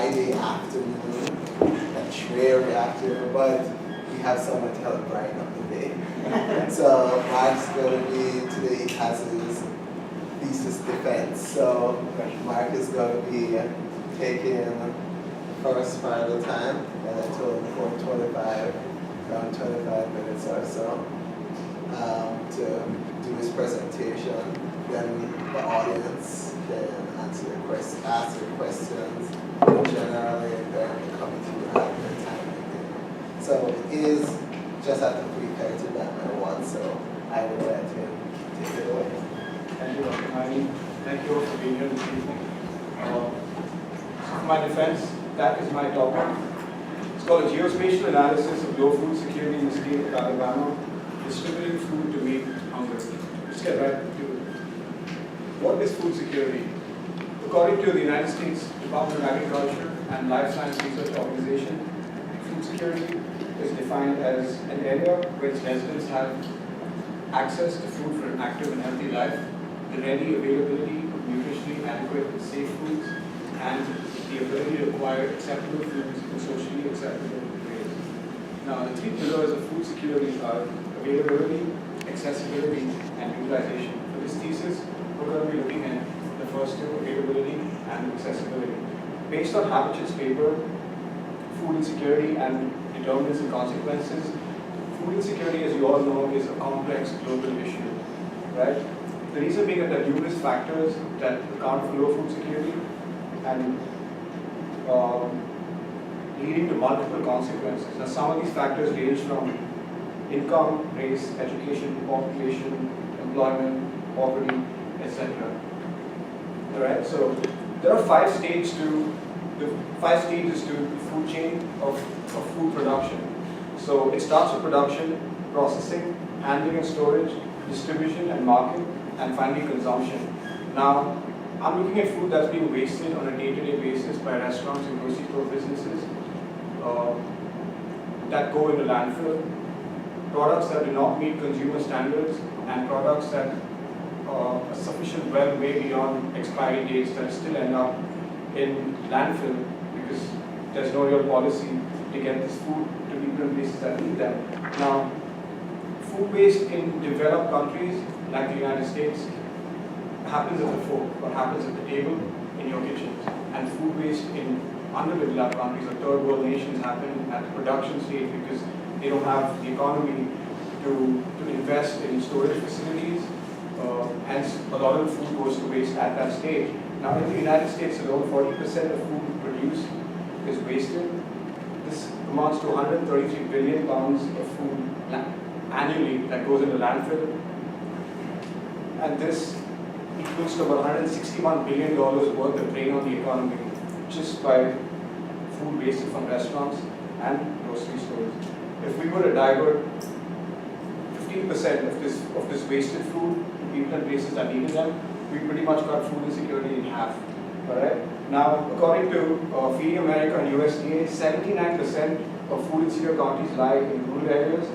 Friday afternoon, a dreary afternoon, but we have someone to help brighten up the day. So Mark's going to be, today he has his thesis defense. So Mark is going to be taking first part of the time, and I told him for around 25 minutes or so to do his presentation. Then the audience can ask your questions, generally, and then the committee will have their time again. So it is just at the 3:30 by my one, so I will let him take it away. Thank you, Dr. Mahoney. Thank you all for being here this evening. For my defense, that is my topic. It's called a geospatial analysis of low food security in the state of Alabama, distributing food to meet hunger. Let's get right to it. What is food security? According to the United States Department of Agriculture and Life Science Research Organization, food security is defined as an area where its residents have access to food for an active and healthy life, the ready availability of nutritionally adequate and safe foods, and the ability to acquire acceptable foods in socially acceptable ways. Now, the three pillars of food security are availability, accessibility, and utilization. For this thesis, we're going to be looking at the first two, availability and accessibility. Based on Habitude's paper, Food Insecurity and Determinants and Consequences, food insecurity, as you all know, is a complex global issue, right? The reason being that there are numerous factors that account for low food security and leading to multiple consequences. Now, some of these factors range from income, race, education, population, employment, poverty, etc. All right. So there are five stages to the food chain of food production. So it starts with production, processing, handling and storage, distribution and market, and finally consumption. Now, I'm looking at food that's being wasted on a day-to-day basis by restaurants and grocery store businesses that go into landfill, products that do not meet consumer standards, and products that are sufficient well way beyond expiry dates that still end up in landfill because there's no real policy to get this food to people in places that need them. Now, food waste in developed countries like the United States happens at the fork, or happens at the table in your kitchens. And food waste in underdeveloped countries or third world nations happen at the production stage because they don't have the economy to invest in storage facilities. Hence, a lot of food goes to waste at that stage. Now, in the United States alone, 40% of food produced is wasted. This amounts to 133 billion pounds of food annually that goes into landfill. And this equals to about $161 billion worth of drain on the economy just by food wasted from restaurants and grocery stores. If we were to divert 15% of this wasted food to people and places that needed them, we pretty much got food insecurity in half. All right. Now, according to Feeding America and USDA, 79% of food insecure counties lie in rural areas,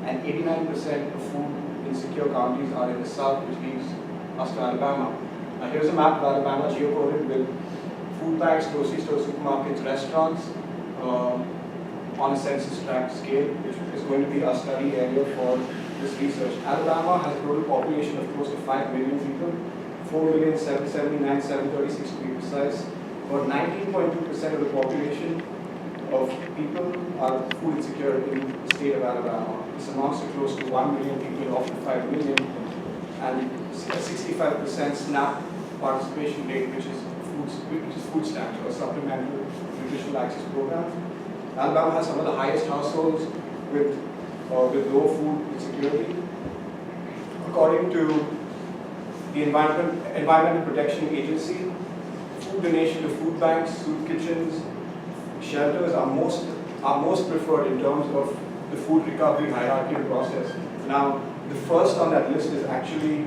and 89% of food insecure counties are in the south, which leaves us to Alabama. Now, here's a map of Alabama geocoded with food banks, grocery stores, supermarkets, restaurants on a census tract scale, which is going to be our study area for this research. Alabama has a total population of close to 5 million people, 4,779,736 to be precise. About 19.2% of the population of people are food insecure in the state of Alabama. This amounts to close to 1 million people of the 5 million, and a 65% SNAP participation rate, which is food stamps or supplemental nutritional access programs. Alabama has some of the highest households with low food insecurity. According to the Environmental Protection Agency, food donation to food banks, soup kitchens, shelters are most preferred in terms of the food recovery hierarchical process. Now, the first on that list is actually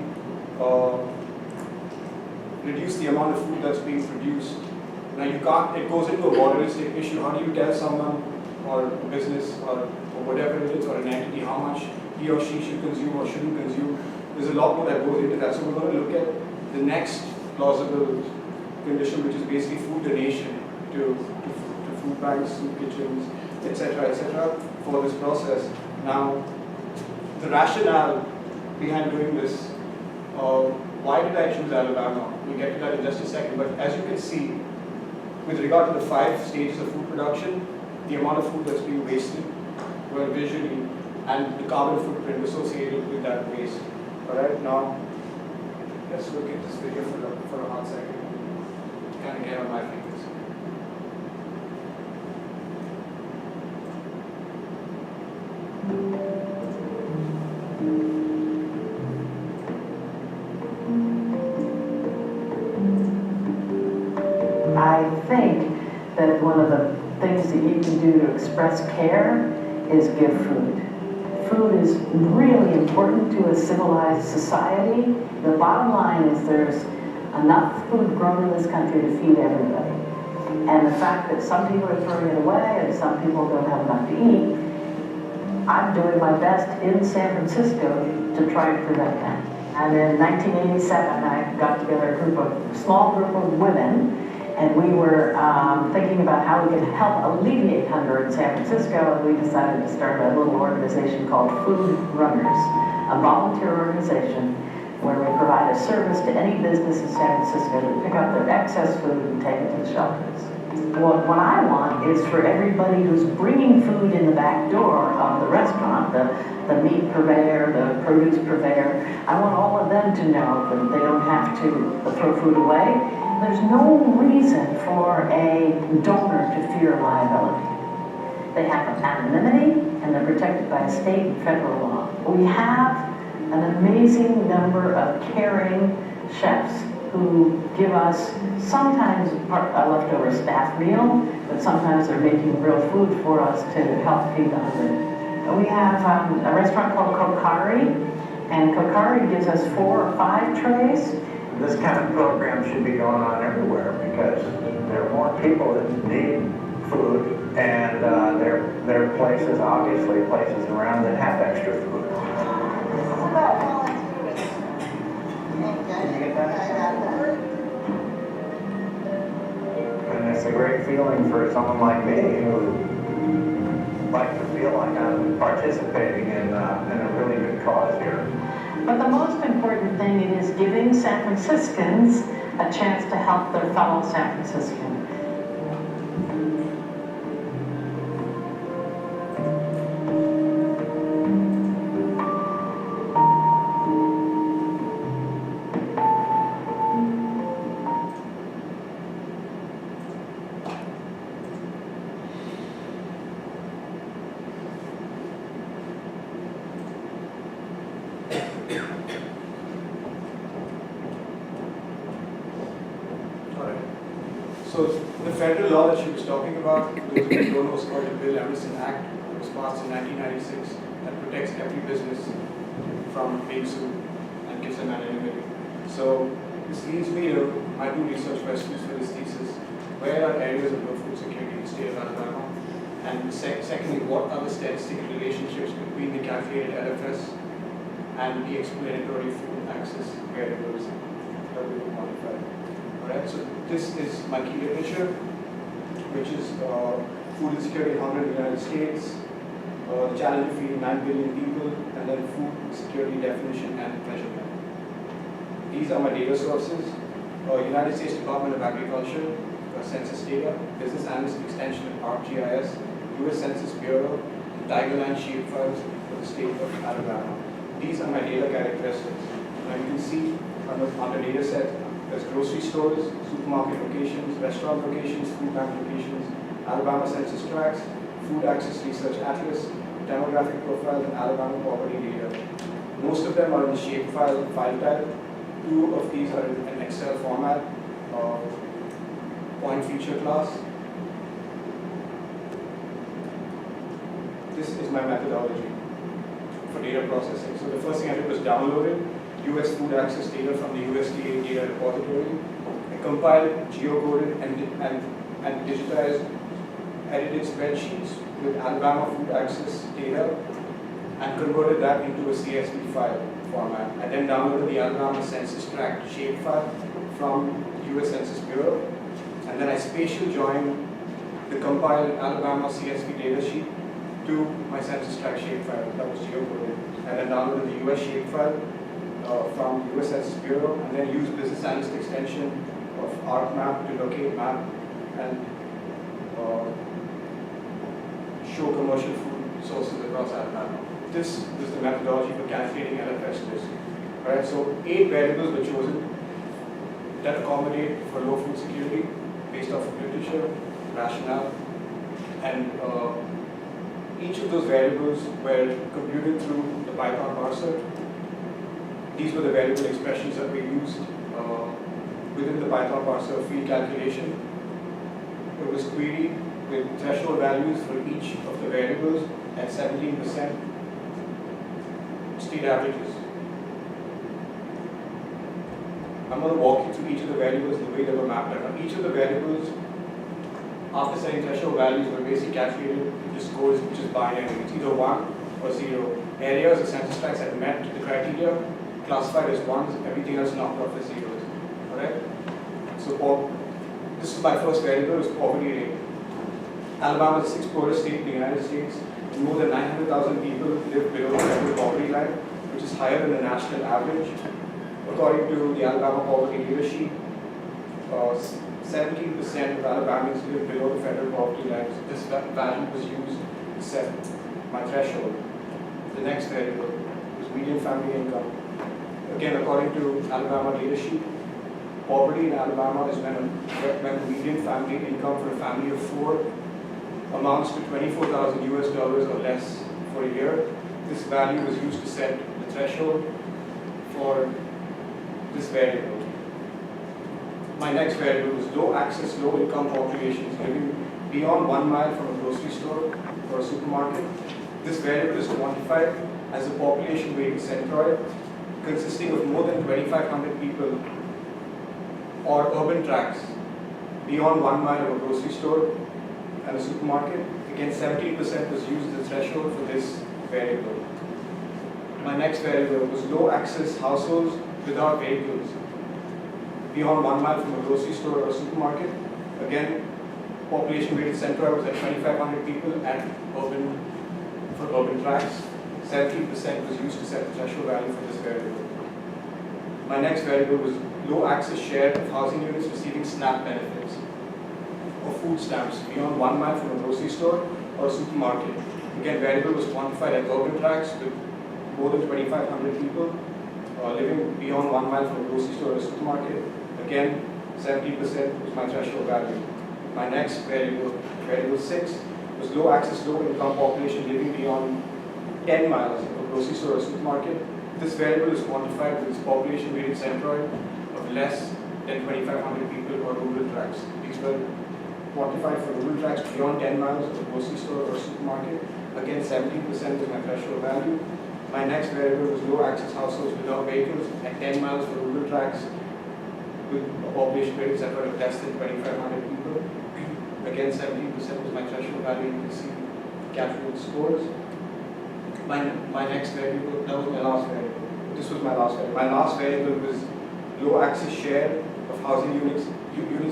reduce the amount of food that's being produced. Now, you can't, it goes into a moralistic issue. How do you tell someone or a business or whatever it is, or an entity, how much he or she should consume or shouldn't consume? There's a lot more that goes into that. So we're going to look at the next plausible condition, which is basically food donation. to food banks, soup kitchens, etc., for this process. Now, the rationale behind doing this, why did I choose Alabama? We'll get to that in just a second, but as you can see, with regard to the 5 stages of food production, the amount of food that's being wasted, well, visually, and the carbon footprint associated with that waste. Alright, now, let's look at this video for a hot second. Kind of get on my fingers. I think that one of the things that you can do to express care is give food. Food is really important to a civilized society. The bottom line is there's enough food grown in this country to feed everybody. And the fact that some people are throwing it away and some people don't have enough to eat, I'm doing my best in San Francisco to try to prevent that. And in 1987, I got together a small group of women, and we were thinking about how we could help alleviate hunger in San Francisco, and we decided to start a little organization called Food Runners, a volunteer organization where we provide a service to any business in San Francisco to pick up their excess food and take it to the shelters. What I want is for everybody who's bringing food in the back door of the restaurant, the meat purveyor, the produce purveyor, I want all of them to know that they don't have to throw food away. There's no reason for a donor to fear liability. They have anonymity and they're protected by state and federal law. We have an amazing number of caring chefs who give us sometimes a leftover staff meal, but sometimes they're making real food for us to help feed the hungry. We have a restaurant called Kokari, and Kokari gives us 4 or 5 trays. This kind of program should be going on everywhere because there are more people that need food, and there are places, obviously places around that have extra food. What about volunteers? Did you get that? And it's a great feeling for someone like me who like to feel like I'm participating in a really good cause here. But the most important thing is giving San Franciscans a chance to help their fellow San Franciscans. So the federal law that she was talking about, those who don't know, is called the Bill Emerson Act. It was passed in 1996 that protects every business from being sued and gives them anonymity. So this leads me to my 2 research questions for this thesis. Where are areas of low food security in the state of Alabama? And secondly, what are the statistical relationships between the calculated LFS and the explanatory food access variables that we will modify? Alright, so this is my key literature, which is food insecurity and hunger in the United States, the challenge of feeding 9 billion people, and then food security definition and measurement. These are my data sources: United States Department of Agriculture, census data, business analyst extension and ArcGIS, US Census Bureau, and diagonal line shapefiles for the state of Alabama. These are my data characteristics. Now you can see on the data set, there's grocery stores, supermarket locations, restaurant locations, food bank locations, Alabama census tracts, food access research atlas, demographic profiles, and Alabama poverty data. Most of them are in the shapefile file type. 2 of these are in an Excel format, point feature class. This is my methodology for data processing. So the first thing I did was downloaded US food access data from the USDA data repository. I compiled, geocoded, and digitized edited spreadsheets with Alabama food access data and converted that into a CSV file format. I then downloaded the Alabama census tract shapefile from US Census Bureau and and then I spatial joined the compiled Alabama CSV data sheet to my census tract shapefile that was geocoded, and then downloaded the US shapefile from US Census Bureau, and then used business analyst extension of ArcMap to locate map and show commercial food sources across Alabama. This was the methodology for calculating LFS risk. Alright, so 8 variables were chosen that accommodate for low food security based off of literature, rationale, and each of those variables were computed through the Python parser. These were the variable expressions that we used within the Python parser field calculation. It was queried with threshold values for each of the variables at 17% state averages. I'm going to walk you through each of the variables the way they were mapped out. Now, each of the variables, after setting threshold values, were basically calculated into scores which is binary. It's either 1 or 0. Areas or census tracts that met the criteria classified as 1s, everything else knocked off as 0s. Alright? So this is my first variable, is poverty rate. Alabama is the 6th poorest state in the United States. More than 900,000 people live below the federal poverty line, which is higher than the national average. According to the Alabama Poverty Data Sheet, 17% of Alabamians live below the federal poverty line. So this value was used to set my threshold. The next variable was median family income. Again, according to Alabama Data Sheet, poverty in Alabama is when the median family income for a family of 4 amounts to $24,000 US or less for a year. This value was used to set the threshold for this variable. My next variable was low access, low income populations living beyond 1 mile from a grocery store or a supermarket. This variable is quantified as a population weighted centroid consisting of more than 2,500 people or urban tracts beyond 1 mile of a grocery store and a supermarket. Again, 17% was used as a threshold for this variable. My next variable was low access households without vehicles beyond 1 mile from a grocery store or a supermarket. Again, population weighted centroid was at 2,500 people for urban tracts. 17% was used to set the threshold value for this variable. My next variable was low access share of housing units receiving SNAP benefits or food stamps beyond 1 mile from a grocery store or a supermarket. Again, variable was quantified at urban tracts with more than 2,500 people living beyond 1 mile from a grocery store or a supermarket. Again, 70% was my threshold value. My next variable, variable 6, was low access, low income population living beyond 10 miles of a grocery store or supermarket. This variable is quantified with its population weighted centroid of less than 2,500 people or rural tracts. These were quantified for rural tracts beyond 10 miles of a grocery store or supermarket. Again, 17% is my threshold value. My next variable was low access households without vehicles at 10 miles for rural tracts with a population weighted centroid of less than 2,500 people. Again, 17% was my threshold value. You can see calculated scores. My next variable, that was my last variable. This was my last variable. My last variable was low access share of housing units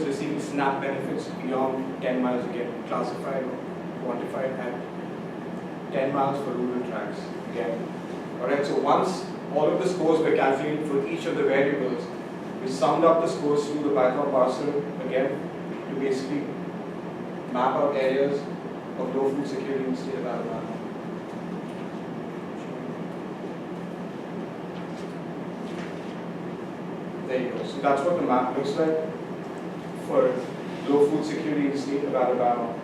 receiving SNAP benefits beyond 10 miles, again, classified or quantified at 10 miles for rural tracts, again. Alright, so once all of the scores were calculated for each of the variables, we summed up the scores through the Python parser, again, to basically map out areas of low food security in the state of Alabama. There you go. So that's what the map looks like for low food security in the state of Alabama.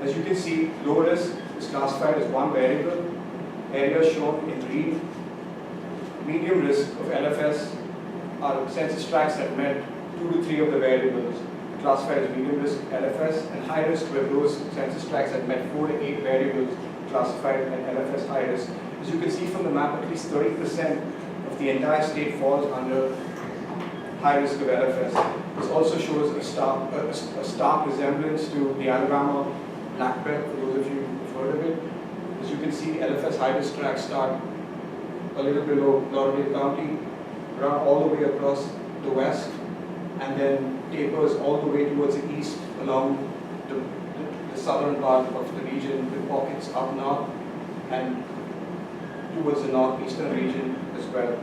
As you can see, low risk is classified as one variable. Areas shown in green. Medium risk of LFS are census tracts that met 2 to 3 of the variables, classified as medium risk LFS, and high risk were those census tracts that met 4 to 8 variables, classified as LFS high risk. As you can see from the map, at least 30% of the entire state falls under high risk of LFS. This also shows a stark resemblance to the Alabama black belt, for those of you who've heard of it. As you can see, LFS high risk tracts start a little below Lauderdale County, run all the way across the west, and then tapers all the way towards the east along the southern part of the region with pockets up north and towards the northeastern region as well.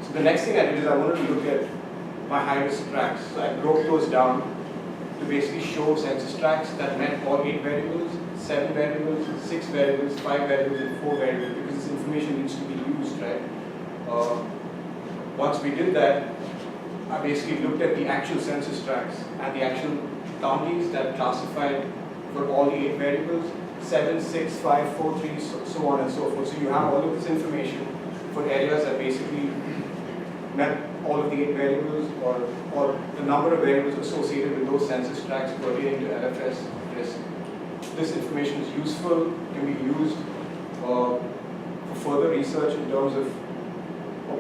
So the next thing I did is I wanted to look at my high-risk tracts. So I broke those down to basically show census tracts that met all 8 variables, 7 variables, 6 variables, 5 variables, and 4 variables, because this information needs to be used, right? Once we did that, I basically looked at the actual census tracts and the actual counties that classified for all the 8 variables, 7, 6, 5, 4, 3, so on and so forth. So you have all of this information for areas that basically met all of the 8 variables or the number of variables associated with those census tracts pertaining to LFS risk. This information is useful, can be used for further research in terms of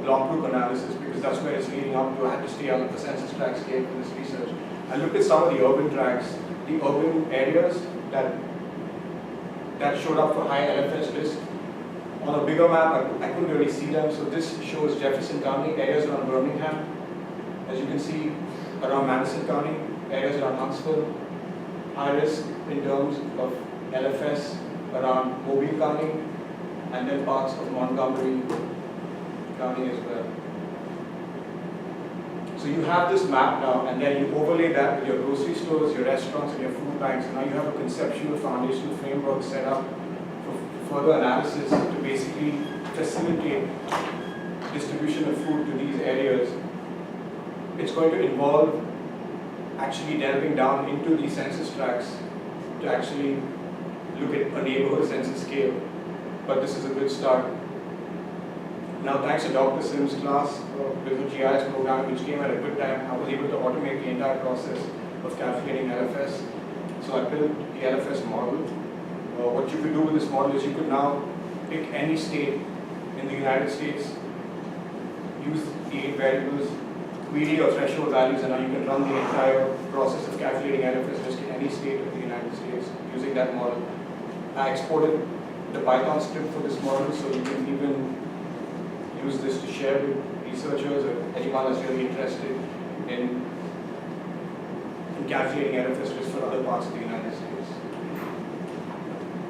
block group analysis, because that's where it's leading up to. I had to stay on the census tract scale for this research. I looked at some of the urban tracts, the urban areas that showed up for high LFS risk. On a bigger map, I couldn't really see them, so this shows Jefferson County, areas around Birmingham. As you can see, around Madison County, areas around Huntsville. High risk in terms of LFS around Mobile County, and then parts of Montgomery County as well. So you have this map now, and then you overlay that with your grocery stores, your restaurants, and your food banks. And now you have a conceptual foundational framework set up for further analysis to basically facilitate distribution of food to these areas. It's going to involve actually delving down into these census tracts to actually look at a neighborhood census scale. But this is a good start. Now, thanks to Dr. Sim's class, with the GIS program, which came at a good time, I was able to automate the entire process of calculating LFS. So I built the LFS model. What you could do with this model is you could now pick any state in the United States, use the 8 variables, query or threshold values, and now you can run the entire process of calculating LFS risk in any state of the United States using that model. I exported the Python script for this model, so you can even use this to share with researchers or anyone that's really interested in calculating LFS risk for other parts of the United States.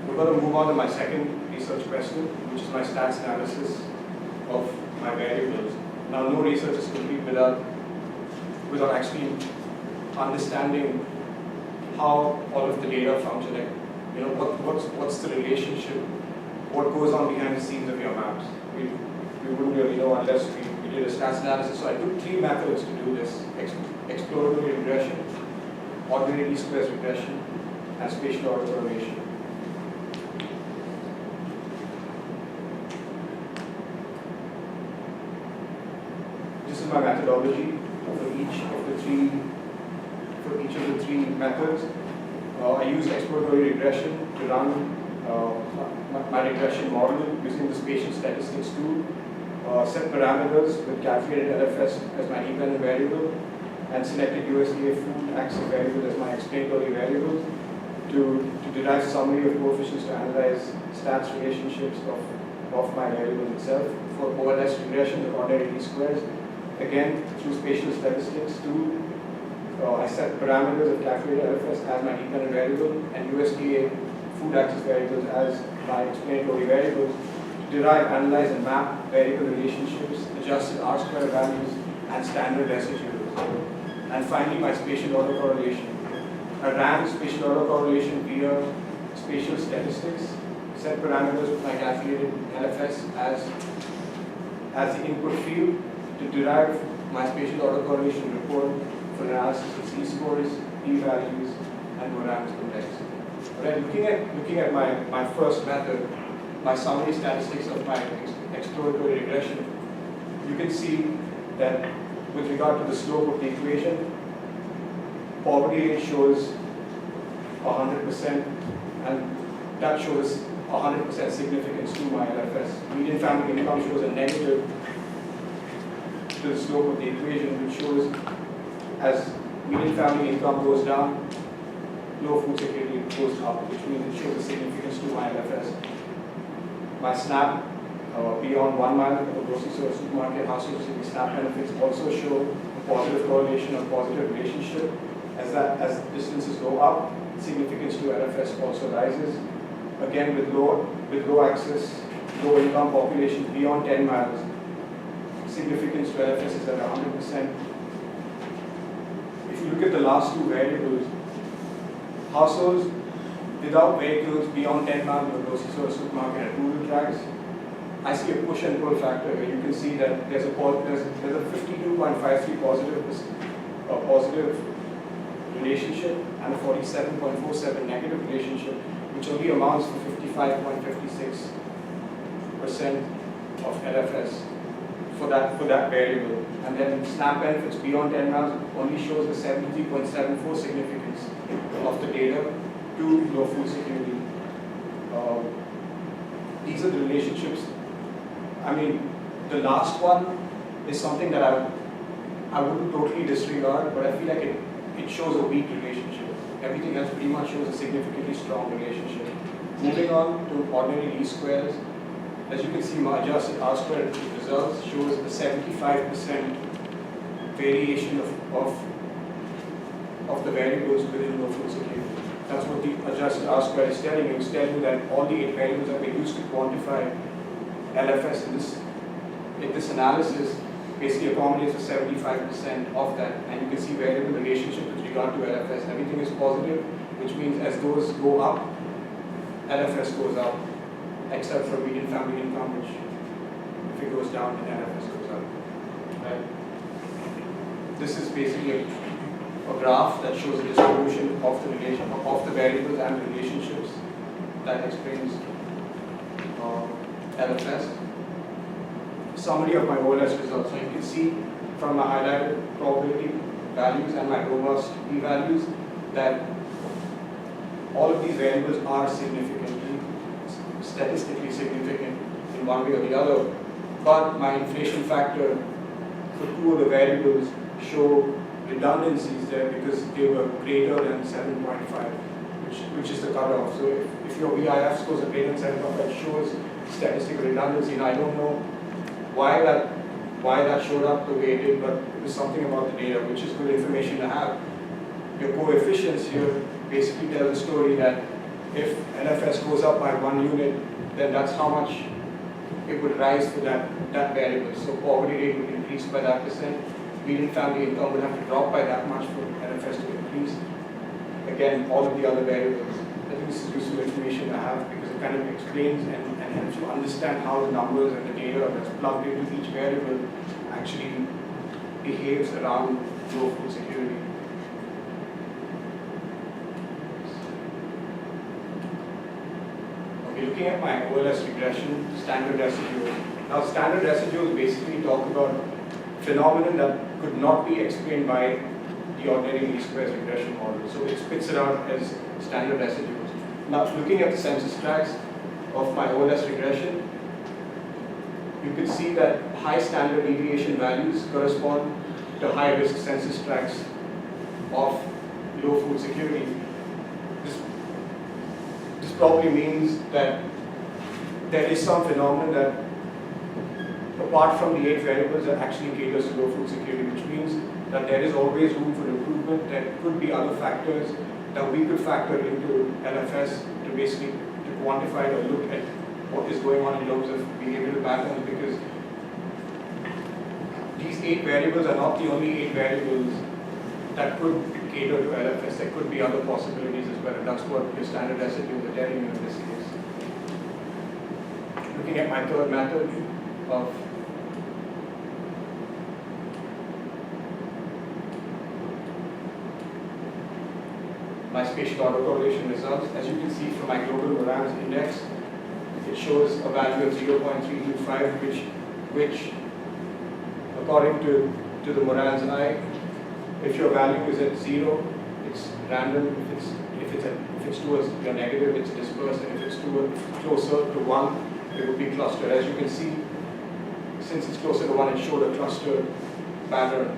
We're going to move on to my second research question, which is my stats analysis of my variables. Now, no research is complete without actually understanding how all of the data function. You know, what's the relationship? What goes on behind the scenes of your maps? We wouldn't really know unless we did a stats analysis. So I took 3 methods to do this: exploratory regression, ordinary least squares regression, and spatial order correlation. This is my methodology for each of the three methods. I use exploratory regression to run my regression model using the spatial statistics tool. Set parameters with calculated LFS as my dependent variable, and selected USDA food axis variable as my explanatory variable to derive summary of coefficients to analyze stats relationships of my variable itself. For OLS regression, the ordinary least squares, again through spatial statistics tool, I set parameters of calculated LFS as my dependent variable and USDA food axis variables as my explanatory variables to derive, analyze, and map variable relationships, adjusted R-square values, and standard residuals. And finally, my spatial order correlation. I ran spatial order correlation via spatial statistics, set parameters with my calculated LFS as the input field to derive my spatial order correlation report for analysis of Z-scores, p-values, and Moranis complexity. Right, looking at my first method, my summary statistics of my exploratory regression, you can see that with regard to the slope of the equation, poverty rate shows 100%, and that shows 100% significance to my LFS. Median family income shows a negative to the slope of the equation, which shows as median family income goes down, low food security goes up, which means it shows a significance to my LFS. My SNAP beyond 1 mile of a grocery store or supermarket, household receiving SNAP benefits also show a positive correlation or positive relationship. As distances go up, significance to LFS also rises. Again, with low access, low income populations beyond 10 miles, significance to LFS is at 100%. If you look at the last two variables, households without vehicles beyond 10 miles of a grocery store or supermarket and rural tracts, I see a push and pull factor here. You can see that there's a 52.53 positive relationship and a 47.47 negative relationship, which only amounts to 55.56% of LFS for that variable. And then SNAP benefits beyond 10 miles only shows the 73.74 significance of the data to low food security. These are the relationships. I mean, the last one is something that I wouldn't totally disregard, but I feel like it shows a weak relationship. Everything else pretty much shows a significantly strong relationship. Moving on to ordinary least squares, as you can see, my adjusted R-squared results shows a 75% variation of the variables within low food security. That's what the adjusted R-squared is telling you. It's telling you that all the 8 variables that we used to quantify LFS in this analysis basically accommodates for 75% of that. And you can see variable relationship with regard to LFS. Everything is positive, which means as those go up, LFS goes up, except for median family income, which if it goes down, then LFS goes up. Right? This is basically a graph that shows the distribution of the variables and the relationships that explains LFS. Summary of my OLS results. So you can see from my highlighted probability values and my robust p-values that all of these variables are statistically significant in one way or the other. But my inflation factor for 2 of the variables show redundancies there because they were greater than 7.5, which is the cutoff. So if your VIF scores are greater than 7.5, that shows statistical redundancy. And I don't know why that showed up the way it did, but it was something about the data, which is good information to have. Your coefficients here basically tell the story that if LFS goes up by 1 unit, then that's how much it would rise for that variable. So poverty rate would increase by that percent. Median family income would have to drop by that much for LFS to increase. Again, all of the other variables. I think this is useful information to have because it kind of explains and helps you understand how the numbers and the data that's plugged into each variable actually behaves around low food security. Okay, looking at my OLS regression, standard residuals. Now, standard residuals basically talk about phenomenon that could not be explained by the ordinary least squares regression model. So it spits it out as standard residuals. Now, looking at the census tracts of my OLS regression, you can see that high standard deviation values correspond to high risk census tracts of low food security. This probably means that there is some phenomenon that apart from the 8 variables that actually caters to low food security, which means that there is always room for improvement. There could be other factors that we could factor into LFS to basically to quantify or look at what is going on in terms of behavioral patterns, because these 8 variables are not the only 8 variables that could cater to LFS. There could be other possibilities as well, and that's what your standard residuals are telling you in this case. Looking at my third method of my spatial autocorrelation results, as you can see from my global Moran's index, it shows a value of 0.325, which according to the Moran's eye, if your value is at 0, it's random. If it's towards your negative, it's dispersed, and if it's closer to 1, it would be clustered. As you can see, since it's closer to 1, it showed a clustered pattern.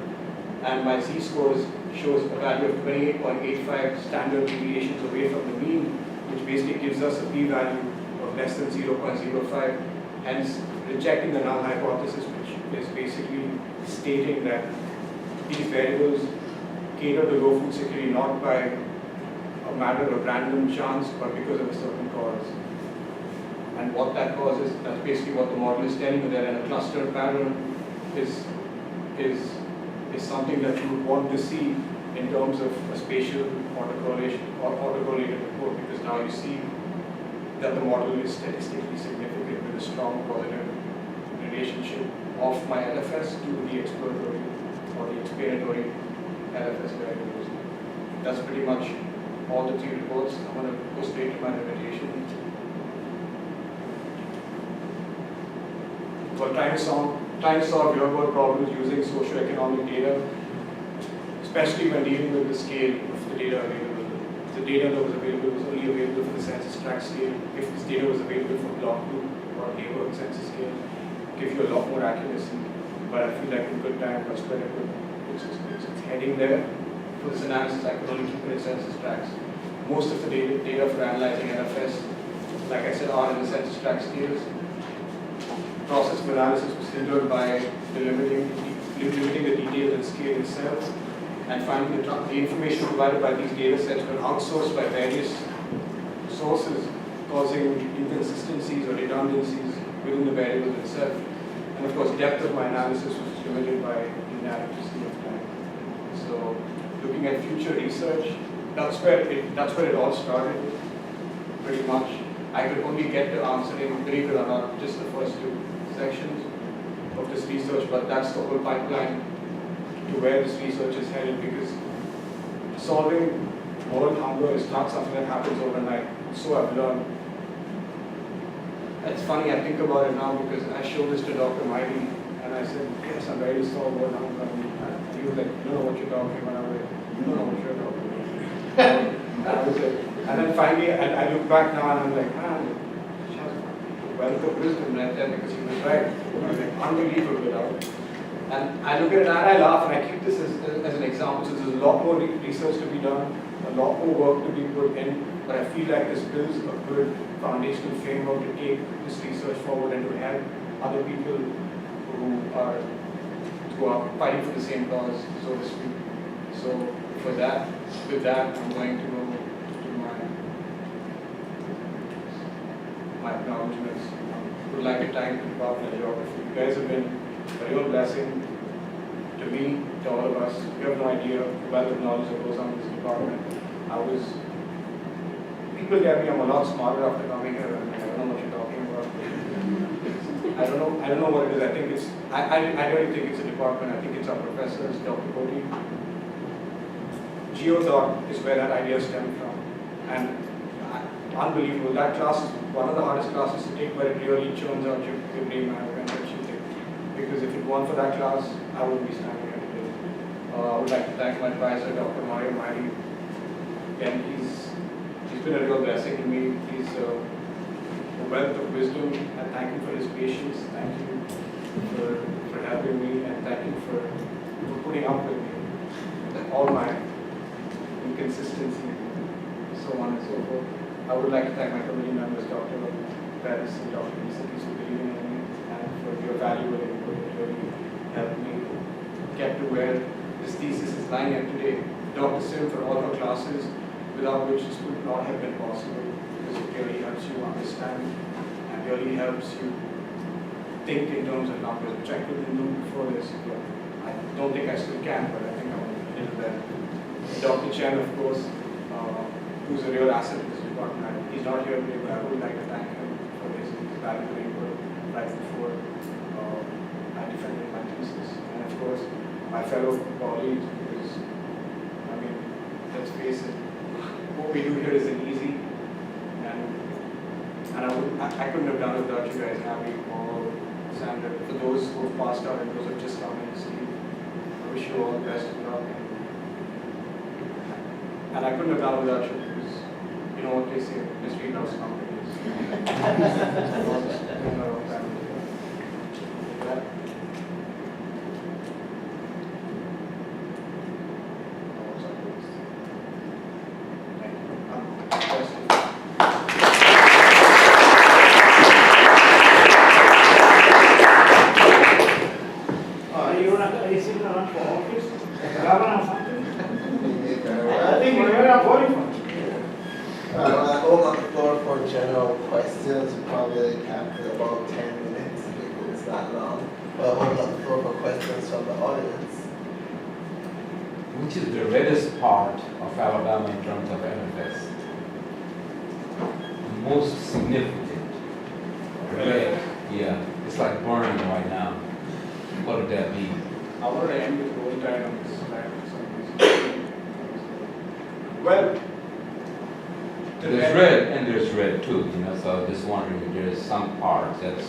And my z-scores shows a value of 28.85 standard deviations away from the mean, which basically gives us a p-value of less than 0.05. Hence, rejecting the null hypothesis, which is basically stating that these variables cater to low food security not by a matter of random chance, but because of a certain cause. And what that cause is, that's basically what the model is telling you there, and a cluster pattern is something that you would want to see in terms of a spatial autocorrelation or autocorrelated report, because now you see that the model is statistically significant with a strong positive relationship of my LFS to the exploratory or the explanatory LFS variables. That's pretty much all the 3 reports. I'm going to go straight to my limitation. For trying to solve real-world problems using socioeconomic data, especially when dealing with the scale of the data available. The data that was available was only available for the census tract scale. If this data was available for block 2 or neighborhood census scale, it gives you a lot more accuracy. But I feel like in good time, that's where it's heading there. For this analysis, I could only keep it in census tracts. Most of the data for analyzing NFS, like I said, are in the census tract scales. Process of analysis was hindered by limiting the details and scale itself, and finally the information provided by these data sets were outsourced by various sources, causing inconsistencies or redundancies within the variable itself. And of course, depth of my analysis was limited by the inadequacy of time. So, looking at future research, that's where it all started, pretty much. I could only get to answering, believe it or not, just the first 2 sections of this research, but that's the whole pipeline to where this research is headed, because solving world hunger is not something that happens overnight. So I've learned. It's funny, I think about it now because I showed this to Dr. Maidi and I said, yes, I'm ready to solve world hunger. And he was like, you know what you're talking about. I was like, you don't know what you're talking about. And then finally, I look back now and I'm like, man, wealth of wisdom right there, because he was right. I was like, unbelievable. And I look at it and I laugh, and I keep this as an example. So there's a lot more research to be done, a lot more work to be put in, but I feel like this builds a good foundational framework to take this research forward and to help other people who are fighting for the same cause, so to speak. So with that, I'm going to go to my acknowledgements. I would like to thank the Department of Geography. You guys have been a real blessing to me, to all of us. You have no idea the wealth of knowledge that goes on in this department. People tell me I'm a lot smarter after coming here, and I don't know what you're talking about. I don't know what it is. I think it's, I really think it's a department. I think it's our professors, Dr. Cody. Geothought is where that idea stemmed from. And unbelievable. That class is one of the hardest classes to take, where it really churns out your brain matter and what you think. Because if it weren't for that class, I wouldn't be standing here today. I would like to thank my advisor, Dr. Mario Maidi. And he's been a real blessing to me. He's a wealth of wisdom. I thank him for his patience. Thank you for helping me, and thank you for putting up with me. All my inconsistency, so on and so forth. I would like to thank my committee members, Dr. Paris and Dr. Thesis, for believing in me and for your valuable input. It really helped me get to where this thesis is lying at today. Dr. Singh for all her classes, without which this would not have been possible, because it really helps you understand and really helps you think in terms of numbers, which I couldn't do before this. But I don't think I still can, but I think I'm a little better. Dr. Chen, of course, who's a real asset in this department. He's not here today, but I would like to thank him for his valuable input right before I defended my thesis. And of course, my fellow colleagues, because, I mean, let's face it, what we do here isn't easy, and I couldn't have done it without you guys, Abby, Paul, Sandra. For those who have passed out and those who have just come in to see, I wish you all the best of luck. And I couldn't have done it without you, because you know what they say, mystery loves companies. general questions, we probably cap to about 10 minutes because it's not long. But open up the floor for questions from the audience. Which is the reddest part of Alabama in terms of MFS? The most significant. Red. Yeah, it's like burning right now. What would that be? I wanted to end with roll tide on this slide for some reason. Well, There's red and there's red too, so just wondering if there's some parts that's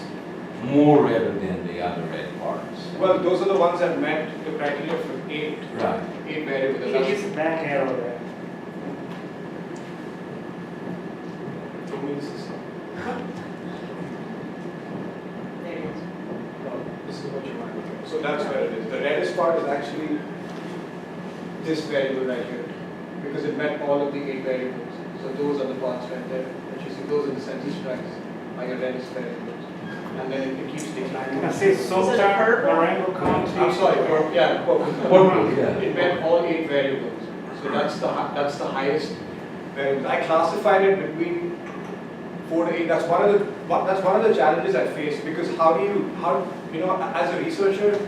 more redder than the other red parts. well, those are the ones that met the criteria for eight Right. variables. You use the back arrow there. Who means this? There it is. No, this is what you want. So that's where it is. The reddest part is actually this variable right here, because it met all of the 8 variables. So those are the parts right there that you see. Those are the census tracts, are your reddest variables. And then it keeps declining. I see salt Is it tower, purple? Marengo County. I'm sorry, purple. Purple, yeah. It met all 8 variables. So that's the highest variable. I classified it between 4 to 8. That's one of the challenges I face, because how as a researcher,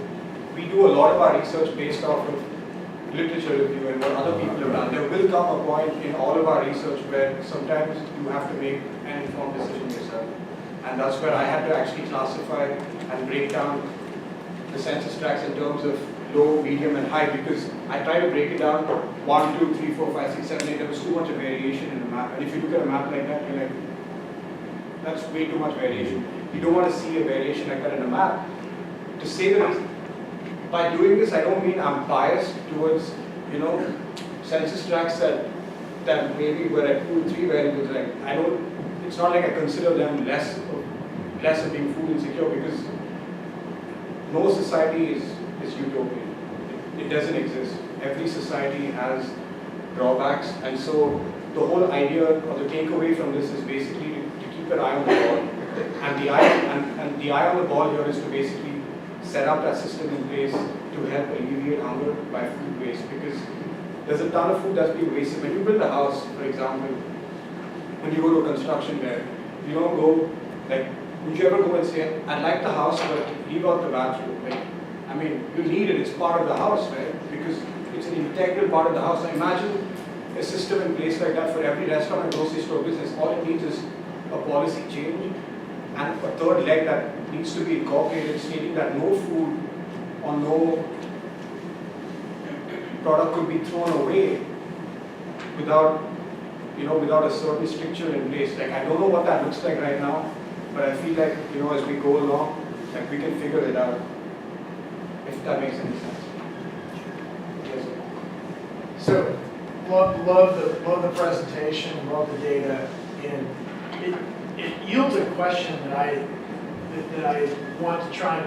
we do a lot of our research based off of literature review and what other people have done. There will come a point in all of our research where sometimes you have to make an informed decision yourself. And that's where I had to actually classify and break down the census tracts in terms of low, medium, and high, because I try to break it down 1, 2, 3, 4, 5, 6, 7, 8. There was too much of variation in the map. And if you look at a map like that, you're like, that's way too much variation. You don't want to see a variation like that in a map. To say the least, by doing this, I don't mean I'm biased towards, census tracts that maybe were at 2 or 3 variables. Like it's not like I consider them less of being food insecure, because no society is utopian. It doesn't exist. Every society has drawbacks, and so the whole idea or the takeaway from this is basically to keep an eye on the ball. And the eye on the ball here is to basically set up that system in place to help alleviate hunger by food waste, because there's a ton of food that's being wasted. When you build a house, for example, when you go to a construction there, you don't go, would you ever go and say, I'd like the house, but leave out the bathroom? You need it, it's part of the house, right? Because it's an integral part of the house. Now imagine a system in place like that for every restaurant and grocery store business. All it needs is a policy change and a third leg that needs to be incorporated, stating that no food or no product could be thrown away without a certain stricture in place. I don't know what that looks like right now, but I feel like, as we go along, we can figure it out, if that makes any sense. Yes. So, love the presentation, love the data, and it yields a question that I want to try and